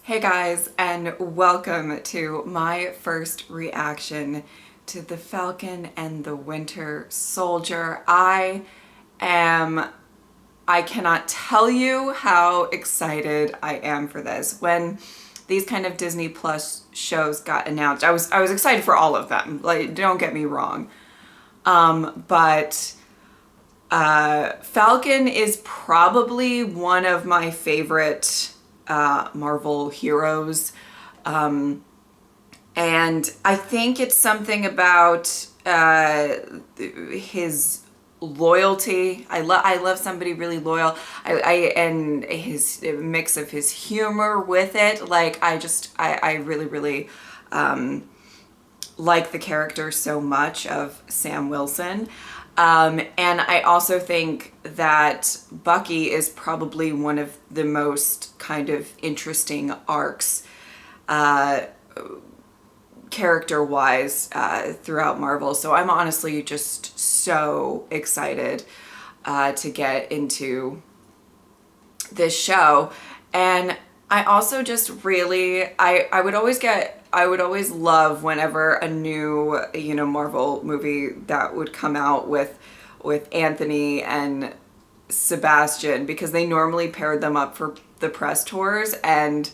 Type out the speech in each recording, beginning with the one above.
Hey guys, and welcome to my first reaction to the Falcon and the Winter Soldier. I cannot tell you how excited I am for this. When these kind of Disney Plus shows got announced, I was excited for all of them. Like, don't get me wrong. But Falcon is probably one of my favorite Marvel heroes. And I think it's something about his loyalty. I love somebody really loyal. And his mix of his humor with it. Like, I really like the character so much of Sam Wilson. And I also think that Bucky is probably one of the most kind of interesting arcs, character-wise, throughout Marvel. So I'm honestly just so excited to get into this show. And I also just really, I would always love whenever a new, Marvel movie that would come out with Anthony and Sebastian, because they normally paired them up for the press tours, and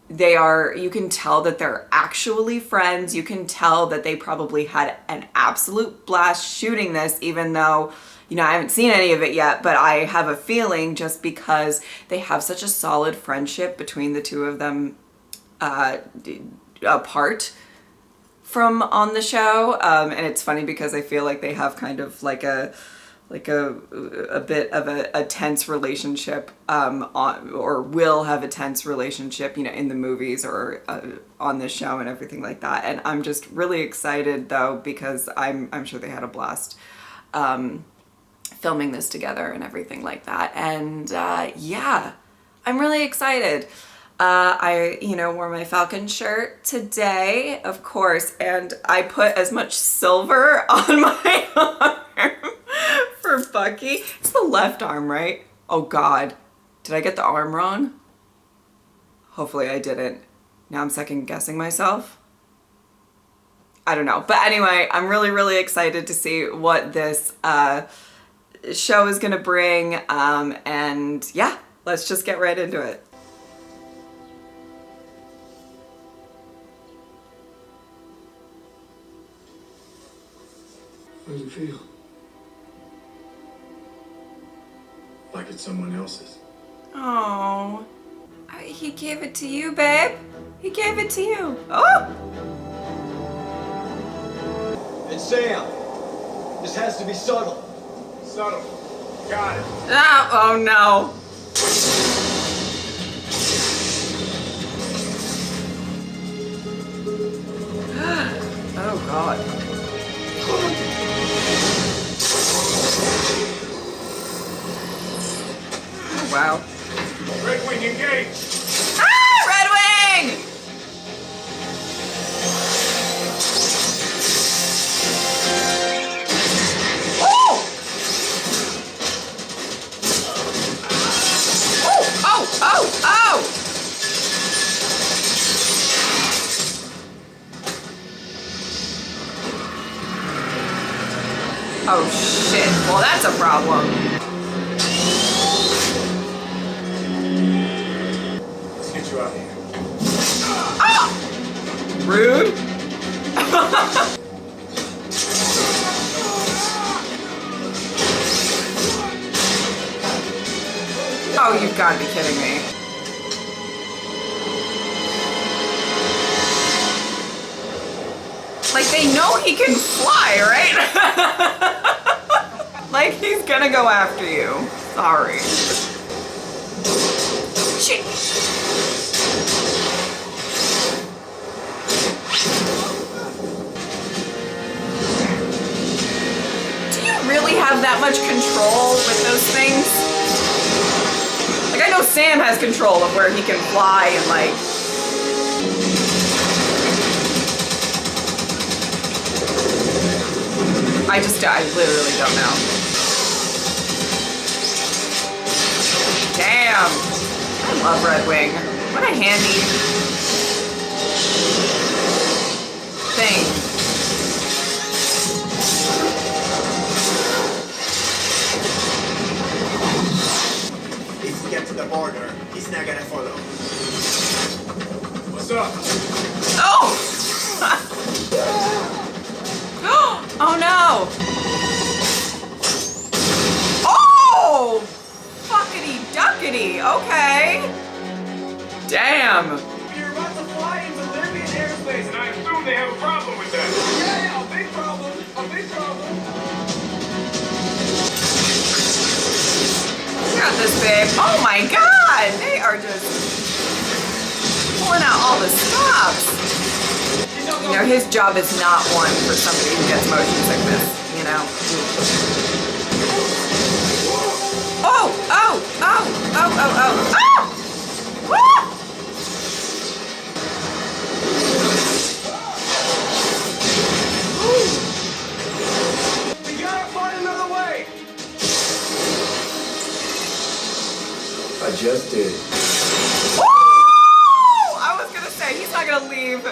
you can tell that they're actually friends. You can tell that they probably had an absolute blast shooting this, even though, I haven't seen any of it yet, but I have a feeling just because they have such a solid friendship between the two of them apart from on the show. And it's funny because I feel like they have kind of like a bit of a tense relationship, or will have a tense relationship, in the movies or on the show and everything like that. And I'm just really excited though, because I'm sure they had a blast filming this together and everything like that. And yeah, I'm really excited. I wore my Falcon shirt today, of course, and I put as much silver on my arm for Bucky. It's the left arm, right? Oh God, did I get the arm wrong? Hopefully I didn't. Now I'm second guessing myself. I don't know. But anyway, I'm really excited to see what this show is gonna bring. And yeah, let's just get right into it. How does it feel? Like it's someone else's. Oh, he gave it to you, babe. He gave it to you. Oh! And Sam, this has to be subtle. Subtle. Got it. Oh no. Oh God. Oh, wow. Red Wing, engage! Ah! Red Wing! Oh! Oh! Oh shit. Well, that's a problem. Let's get you out of here. Ah! Rude. Oh, you've got to be kidding me. Like, they know he can fly, right? Like, he's gonna go after you. Sorry. Shit. Do you really have that much control with those things? Like, I know Sam has control of where he can fly and, like... I literally don't know. Damn. I love Red Wing. What a handy thing. If we get to the border, he's not gonna follow. What's up? Oh! Oh no! Oh! Fuckity duckity, okay. Damn. You're about to fly into Libyan airspace, and I assume they have a problem with that. Yeah, a big problem. A big problem. You got this, babe. Oh my god! They are just pulling out all the stops. You know, his job is not one for somebody who gets motion sickness, you know? Oh! Oh! Oh! Oh! Oh! Oh! Oh! Ah! We gotta find another way. I just did. Woo! I was gonna say, he's not gonna leave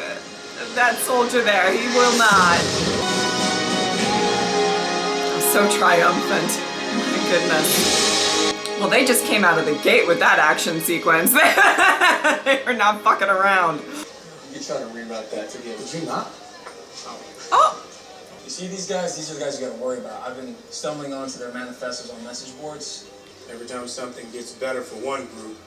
that soldier there. He will not. I'm so triumphant. My goodness. Well, they just came out of the gate with that action sequence. They are not fucking around. You try to reroute that to get. Would you not? Oh! You see these guys? These are the guys you gotta worry about. I've been stumbling onto their manifestos on message boards. Every time something gets better for one group,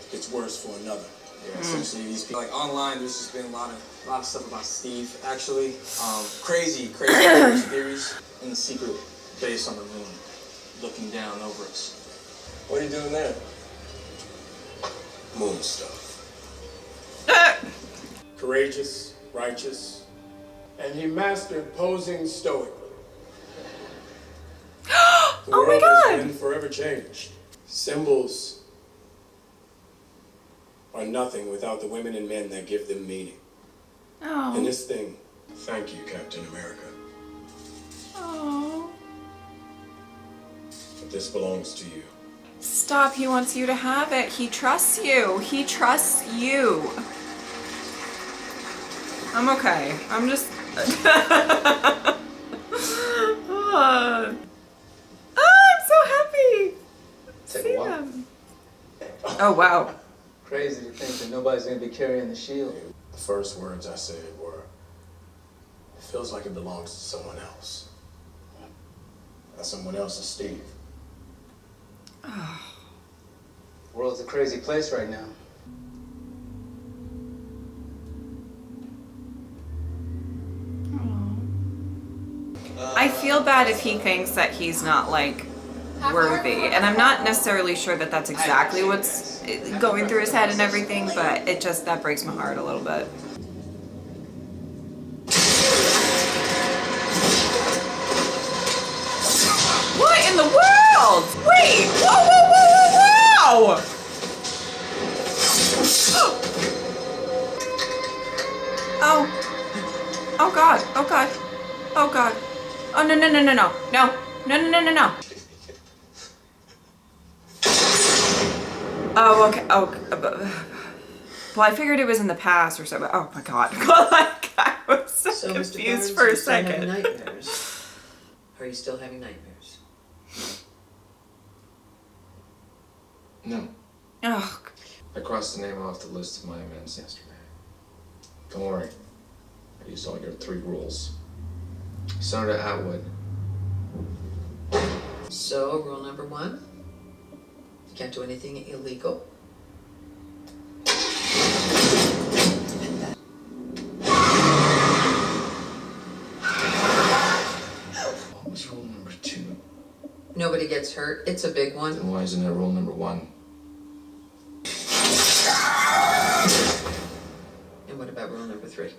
it gets worse for another. Yeah, essentially these people. Like online, there's just been a lot of stuff about Steve. Actually, crazy theories in the secret base on the moon, looking down over us. What are you doing there? Moon stuff. Courageous, righteous, and he mastered posing stoically. The Oh my world god! has been forever changed. Symbols are nothing without the women and men that give them meaning. And Oh. this thing, thank you, Captain America. Oh. But this belongs to you. Stop, he wants you to have it. He trusts you. He trusts you. I'm okay. I'm just... I'm so happy to Take see a walk. them. Oh, wow. Crazy to think that nobody's gonna be carrying the shield. The first words I said were, it feels like it belongs to someone else. That someone else is Steve. The world's a crazy place right now. I feel bad if he thinks that he's not, like, worthy. And I'm not necessarily sure that that's exactly what's going through his head and everything, but it just, that breaks my heart a little bit. What in the world? Wait! Whoa, whoa, whoa, whoa, whoa! Oh. Oh god. Oh god. Oh god. Oh no no no no no. No. No no no no no. Oh okay. Oh. Well, I figured it was in the past or so, but oh my god. Like, I was so So, Mr. confused Barnes, for a you're still having second. nightmares. Are you still having nightmares? No. Oh. I crossed the name off the list of my amends yesterday. Don't worry. I used all your 3 rules. Senator Atwood. So, rule number 1, you can't do anything illegal. What was rule number 2? Nobody gets hurt. It's a big one. Then why isn't there rule number 1? And what about rule number 3?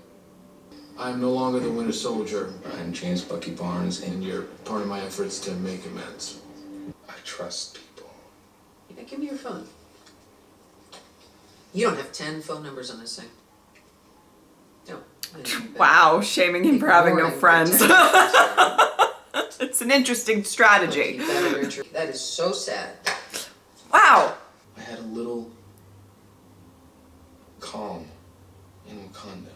I'm no longer the Winter Soldier. I'm James Bucky Barnes, and you're part of my efforts to make amends. I trust people. Yeah, give me your phone. You don't have 10 phone numbers on this thing. No. Wow, shaming him for having no Ignoring friends. protections. It's an interesting strategy. Keep that under your- That is so sad. Wow. I had a little calm in Wakanda.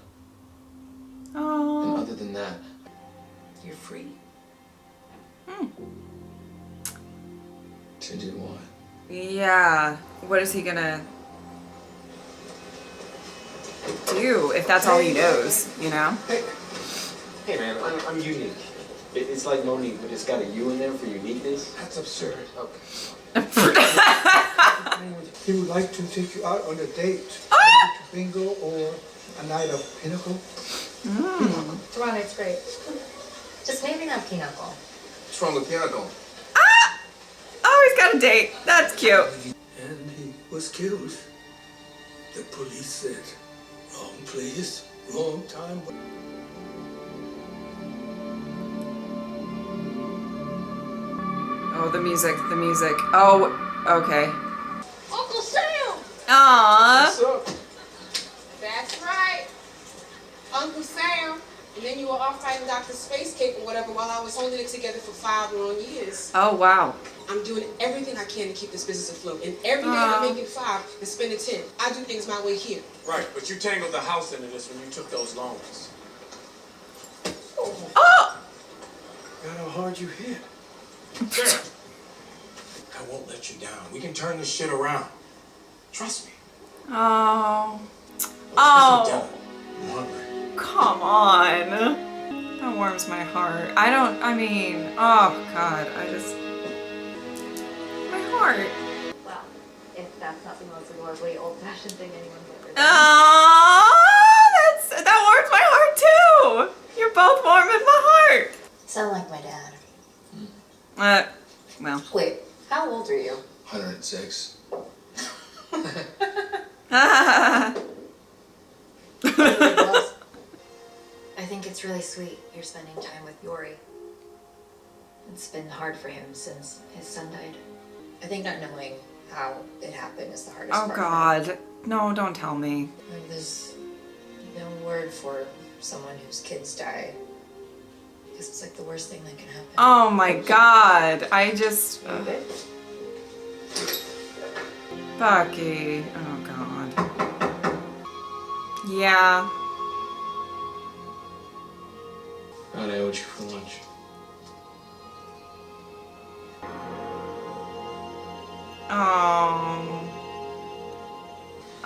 And Oh. other than that, You're free. to do what? Yeah. What is he gonna do if that's all he knows, you know? Hey man, I'm unique. It's like Monique, but it's got a U in there for uniqueness. That's absurd. Okay. He would like to take you out on a date, maybe to bingo or a night of pinnacle. Tomorrow night's great. Just maybe not pinochle. What's wrong with Pinnacle? Oh, he's got a date. That's cute. And he was killed. The police said, wrong place, wrong time. Oh, the music, the music. Oh, okay. Uncle Sam! Aww. What's up? That's right. Uncle Sam. And then you were off fighting Dr. Space Cake or whatever while I was holding it together for 5 long years. Oh, wow. I'm doing everything I can to keep this business afloat. And every day I'm making 5 and spending 10. I do things my way here. Right, but you tangled the house into this when you took those loans. Oh! God, how hard you hit. Sarah, I won't let you down. We can turn this shit around. Trust me. Oh. Let's get some Oh. dinner. I'm hungry. Come on. That warms my heart. I mean, oh God, my heart. Well, if that's not the most horribly old-fashioned thing anyone's ever done. Oh, that warms my heart too. You're both warm in my heart. Sound like my dad. Well. Wait, how old are you? 106. I think it's really sweet you're spending time with Yori. It's been hard for him since his son died. I think not knowing how it happened is the hardest Oh part. God. No, don't tell me. And there's no word for someone whose kids die. Because it's like the worst thing that can happen. Oh my God. I just... You good? Bucky. Oh God. Yeah. God, I owed you for lunch.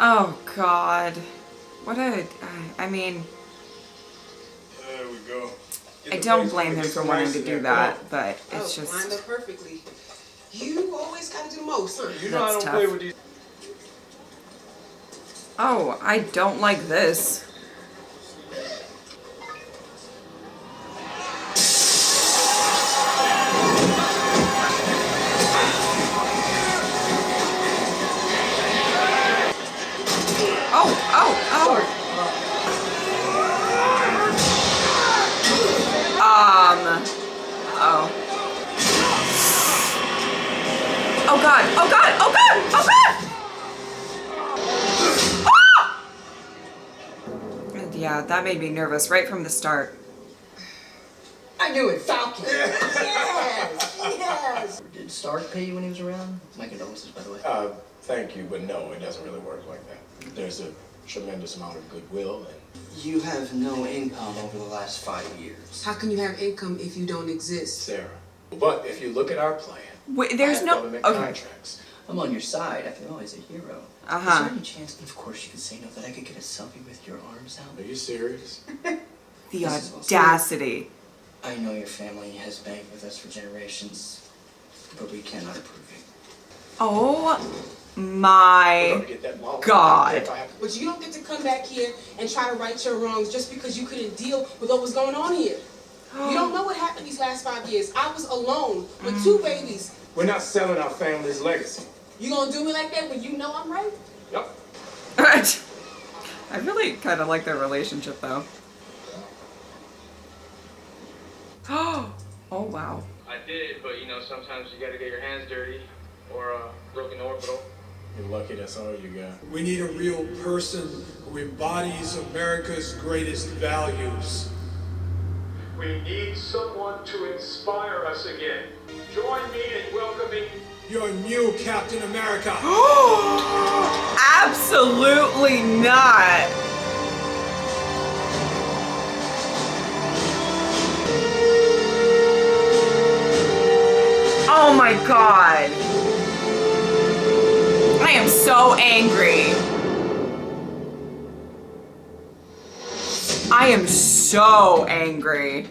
Oh God. What a... I mean... There we go. Get I the don't place blame him get for some wanting ice to in do there. that, Come but it's Lined up just... perfectly. You always gotta do the most, huh? You know I That's don't play tough. with these. Oh, I don't like this. Oh. Oh God, oh God, oh God, oh God! Ah! Yeah, that made me nervous right from the start. I knew it, Falcon! Yes! Yes! Did Stark pay you when he was around? My condolences, by the way. Thank you, but no, it doesn't really work like that. There's a tremendous amount of goodwill and... You have no income over the last 5 years. How can you have income if you don't exist? Sarah. But if you look at our plan, Wait, there's I have no... government Okay. contracts. I'm on your side, after all, he's a hero. Uh-huh. Is there any chance, of course you could say no, that I could get a selfie with your arms out? Are you serious? The This is audacity. I know your family has begged with us for generations, but we cannot approve it. Oh my God. But you don't get to come back here and try to right your wrongs just because you couldn't deal with what was going on here. You don't know what happened these last 5 years. I was alone with 2 babies. We're not selling our family's legacy. You gonna do me like that when you know I'm right? Yep. I really kind of like their relationship though. Oh wow. I did, but you know, sometimes you gotta get your hands dirty or broken orbital. You're lucky that's all you got. We need a real person who embodies America's greatest values. We need someone to inspire us again. Join me in welcoming Your new Captain America. Absolutely not. Oh my God. I am so angry. I am so angry.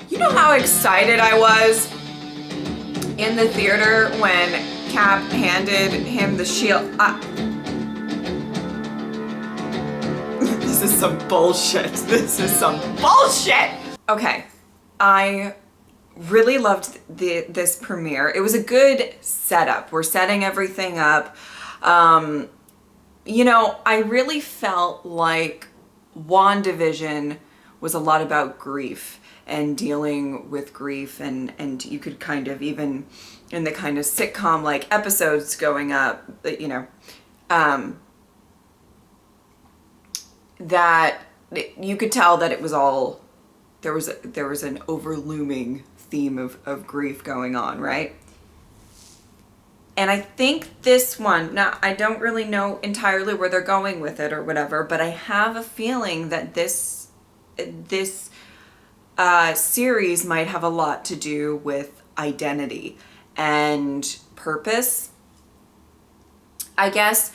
You know how excited I was in the theater when Cap handed him the shield? This is some bullshit. This is some bullshit. Okay, I really loved this premiere. It was a good setup. We're setting everything up. You know, I really felt like WandaVision was a lot about grief and dealing with grief, and you could kind of, even in the kind of sitcom like episodes going up, you know, that you could tell that it was all, there was an overlooming theme of grief going on, right? And I think this one, now I don't really know entirely where they're going with it or whatever, but I have a feeling that this series might have a lot to do with identity and purpose, I guess.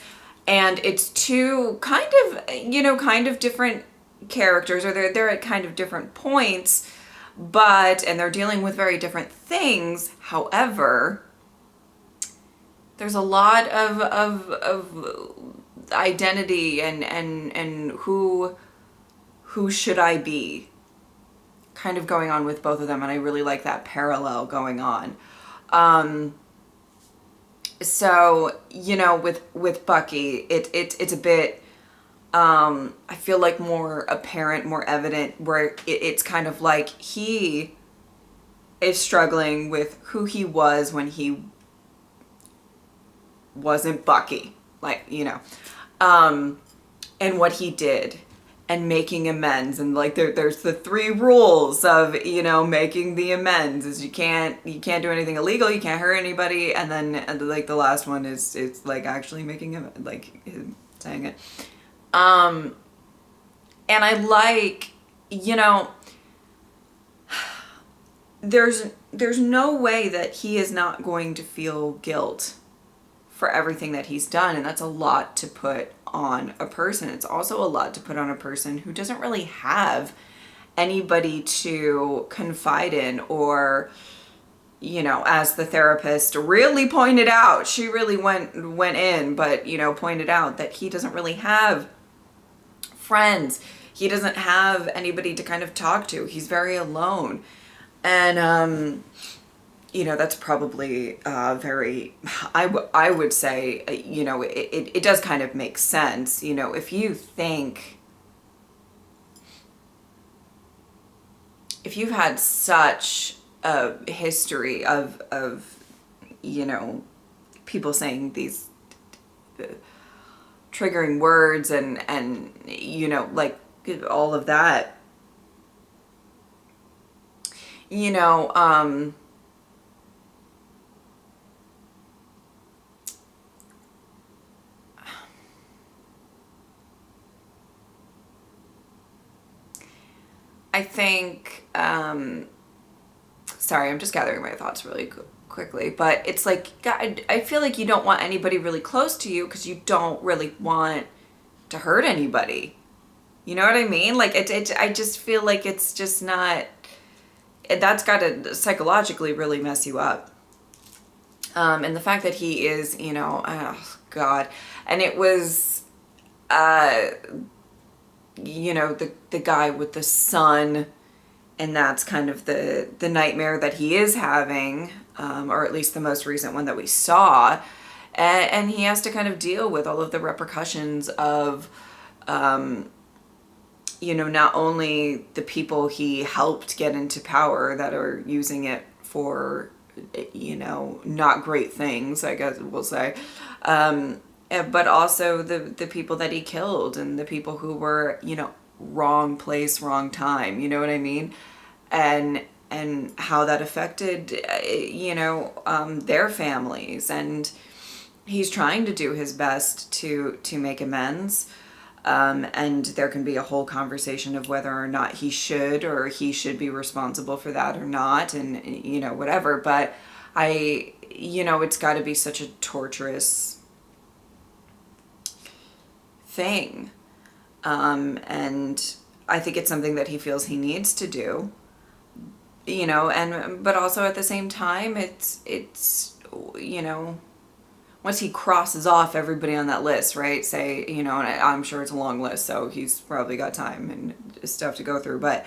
And it's two kind of, you know, kind of different characters, or they're at kind of different points, and they're dealing with very different things. However, there's a lot of identity and who should I be kind of going on with both of them, and I really like that parallel going on. So, you know, with Bucky, it's a bit, I feel like more apparent, more evident, where it's kind of like he is struggling with who he was when he wasn't Bucky, like, you know, and what he did, and making amends. And like there's the 3 rules of, you know, making the amends is you can't do anything illegal, you can't hurt anybody, and then like the last one is it's like actually making him, like, him saying it. And I like, you know, there's no way that he is not going to feel guilt for everything that he's done, and that's a lot to put on a person. It's also a lot to put on a person who doesn't really have anybody to confide in, or, you know, as the therapist really pointed out, she really went in, but, you know, pointed out that he doesn't really have friends. He doesn't have anybody to kind of talk to. He's very alone. And, you know, that's probably very, I would say, you know, it does kind of make sense. You know, if you think, if you've had such a history of you know, people saying these triggering words and you know, like all of that, you know, I think, sorry, I'm just gathering my thoughts really quickly, but it's like, God, I feel like you don't want anybody really close to you because you don't really want to hurt anybody. You know what I mean? Like, I just feel like it's just not, that's got to psychologically really mess you up. And the fact that he is, you know, oh God, and it was, you know, the guy with the son, and that's kind of the nightmare that he is having, or at least the most recent one that we saw, and he has to kind of deal with all of the repercussions of, you know, not only the people he helped get into power that are using it for, you know, not great things, I guess we'll say, but also the people that he killed, and the people who were, you know, wrong place, wrong time, you know what I mean? And how that affected, their families. And he's trying to do his best to make amends. And there can be a whole conversation of whether or not he should be responsible for that or not, and, whatever. But it's got to be such a torturous thing. And I think it's something that he feels he needs to do, but also at the same time, it's once he crosses off everybody on that list, right? Say, and I'm sure it's a long list, so he's probably got time and stuff to go through, but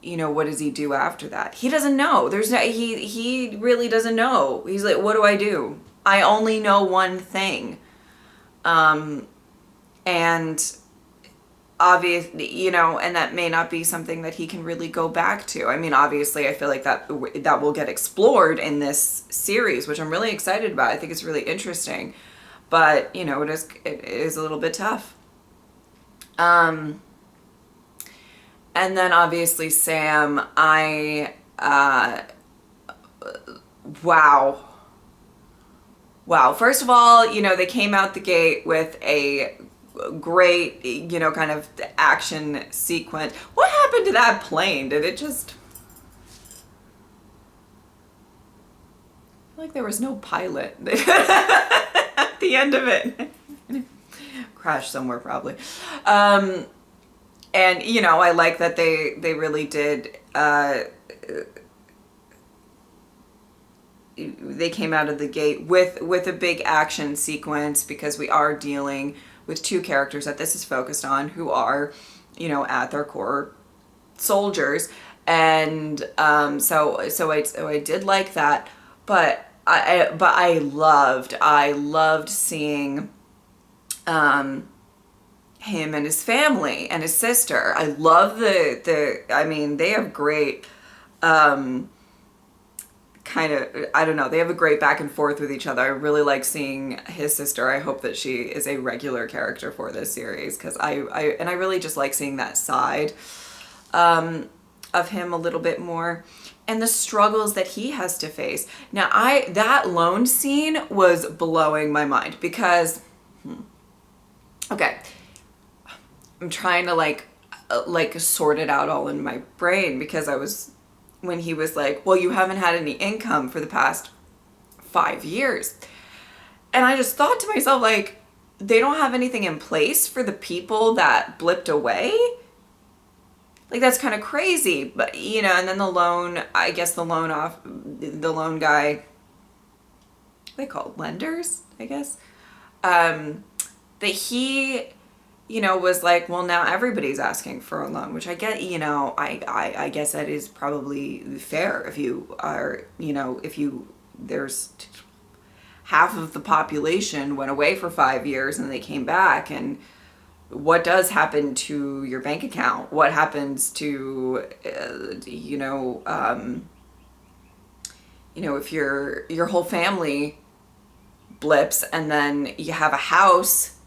what does he do after that? He doesn't know. He really doesn't know. He's like, what do I do? I only know one thing. And obviously, and that may not be something that he can really go back to. I mean, obviously, I feel like that will get explored in this series, which I'm really excited about. I think it's really interesting, but it is a little bit tough. And then obviously Sam, wow. First of all, they came out the gate with a great, kind of action sequence. What happened to that plane? Did it just... I feel like there was no pilot at the end of it. Crashed somewhere probably. And, I like that they really did... they came out of the gate with a big action sequence, because we are dealing with two characters that this is focused on who are, at their core soldiers. And so I did like that, but I loved seeing him and his family and his sister. I love they have great kind of, I don't know, they have a great back and forth with each other. I really like seeing his sister. I hope that she is a regular character for this series, because I really just like seeing that side of him a little bit more, and the struggles that he has to face. Now, that loan scene was blowing my mind, because okay, I'm trying to like sort it out all in my brain, because when he was like, well, you haven't had any income for the past 5 years. And I just thought to myself, like, they don't have anything in place for the people that blipped away? Like, that's kind of crazy. But, and then the loan guy, they call it lenders, I guess. That he... was like, well, now everybody's asking for a loan, which I get, I guess that is probably fair. If you are, there's half of the population went away for 5 years and they came back, and what does happen to your bank account? What happens to, if your whole family blips and then you have a house,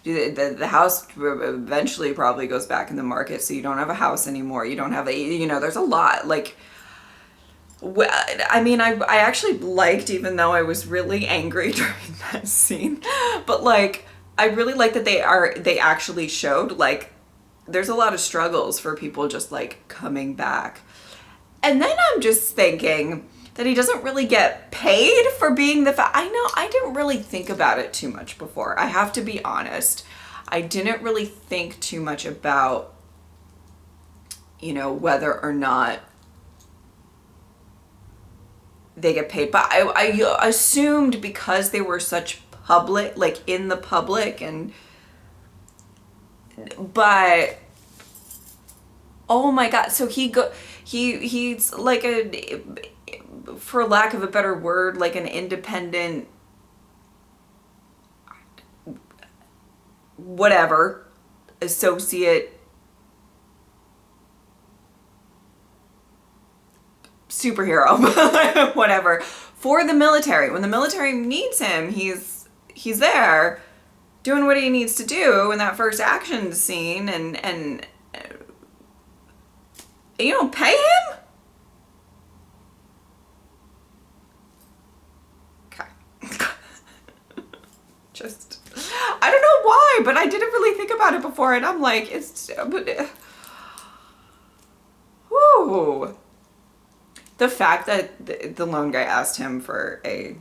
the house eventually probably goes back in the market, so you don't have a house anymore. You don't have there's a lot. Like, I actually liked, even though I was really angry during that scene, but like, I really like that they actually showed, like, there's a lot of struggles for people just like coming back. And then I'm just thinking that he doesn't really get paid for being I know, I didn't really think about it too much before. I have to be honest. I didn't really think too much about, whether or not they get paid. But I assumed, because they were such public, like in the public, but oh my God. So he's like for lack of a better word, like an independent, whatever, associate superhero, whatever, for the military. When the military needs him, he's there doing what he needs to do in that first action scene, and You don't pay him? Okay. Just, I don't know why, but I didn't really think about it before, and I'm like, it's, whoo. The fact that the loan guy asked him for a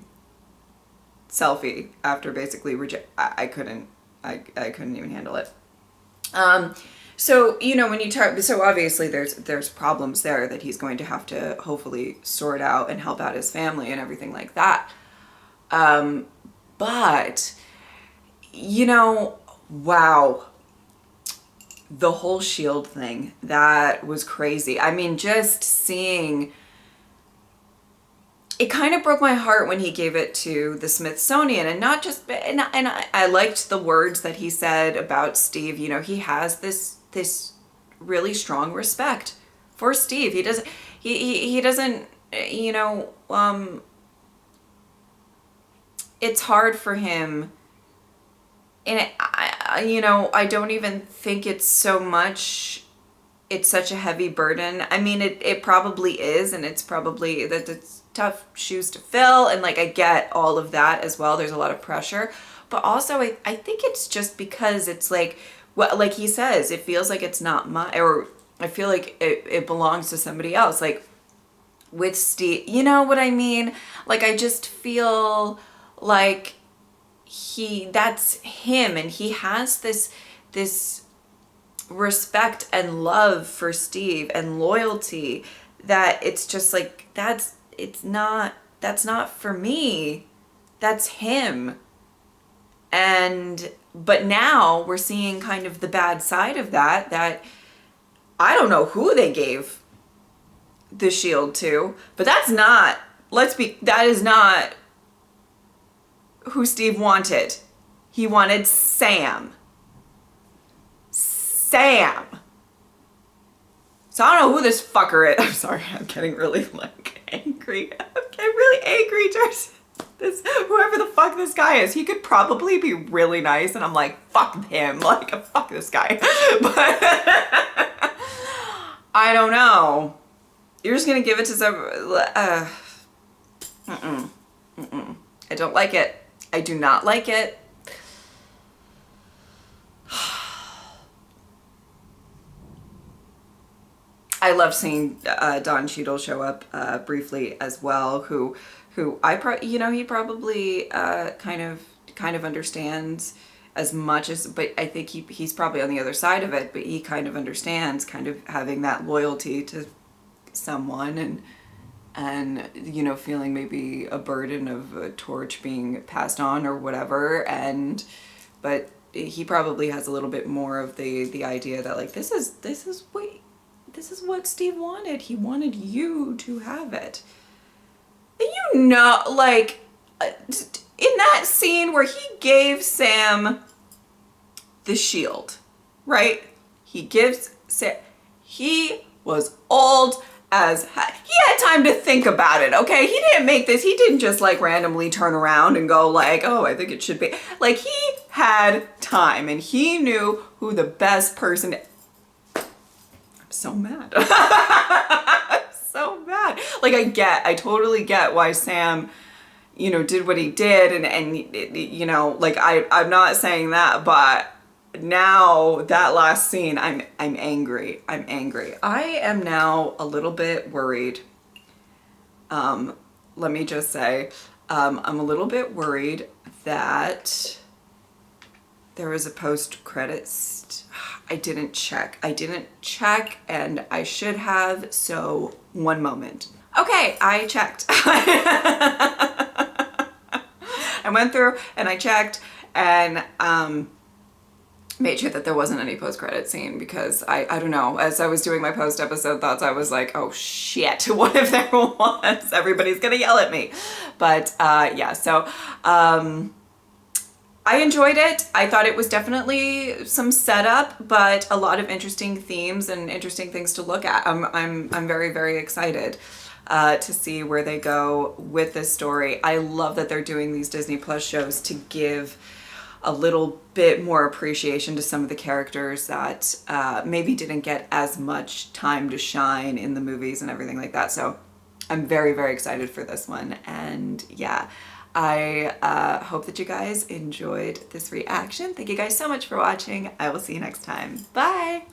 selfie after basically I couldn't even handle it. So, you know, when you talk, so obviously there's problems there that he's going to have to hopefully sort out and help out his family and everything like that. But, you know, wow. The whole Shield thing, that was crazy. I mean, just seeing, it kind of broke my heart when he gave it to the Smithsonian, and not just, and I liked the words that he said about Steve. You know, he has this really strong respect for Steve. He doesn't, you know, it's hard for him. And you know, I don't even think it's so much, it's such a heavy burden. I mean, it probably is, and it's probably that it's tough shoes to fill, and like I get all of that as well. There's a lot of pressure, but also I think it's just because it's like, well, like he says, it feels like it's not my, or I feel like it belongs to somebody else. Like with Steve, you know what I mean? Like I just feel like that's him, and he has this respect and love for Steve and loyalty that it's just like, that's not for me, that's him. But now we're seeing kind of the bad side of that I don't know who they gave the Shield to, but that is not who Steve wanted. He wanted Sam. Sam. So I don't know who this fucker is. I'm sorry, I'm getting really like angry. I'm getting really angry towards this, whoever the fuck this guy is. He could probably be really nice, and I'm like, fuck him. Like, fuck this guy. But I don't know. You're just gonna give it to some, I don't like it. I do not like it. I love seeing Don Cheadle show up briefly as well, who you know, he probably kind of understands as much as, but I think he's probably on the other side of it, but he kind of understands kind of having that loyalty to someone, and you know, feeling maybe a burden of a torch being passed on or whatever, but he probably has a little bit more of the idea that like, this is what Steve wanted. He wanted you to have it. And you know, like in that scene where he gave Sam the shield, right? He was old as he had time to think about it, okay? He didn't make this, he didn't just like randomly turn around and go like, oh, I think it should be. Like, he had time, and he knew who the best person. I'm so mad. I'm so mad. Like, I totally get why Sam, you know, did what he did, and you know, like, I'm not saying that, but now that last scene, I'm angry. I am now a little bit worried. Let me just say, I'm a little bit worried that there was a post-credits. I didn't check, and I should have, so one moment. Okay, I checked. I went through and I checked, and made sure that there wasn't any post-credit scene, because I don't know, as I was doing my post-episode thoughts, I was like, oh shit, what if there was? Everybody's gonna yell at me. But yeah, so I enjoyed it. I thought it was definitely some setup, but a lot of interesting themes and interesting things to look at. I'm very, very excited to see where they go with this story. I love that they're doing these Disney Plus shows to give a little bit more appreciation to some of the characters that maybe didn't get as much time to shine in the movies and everything like that. So I'm very, very excited for this one. And yeah, I hope that you guys enjoyed this reaction. Thank you guys so much for watching. I will see you next time. Bye!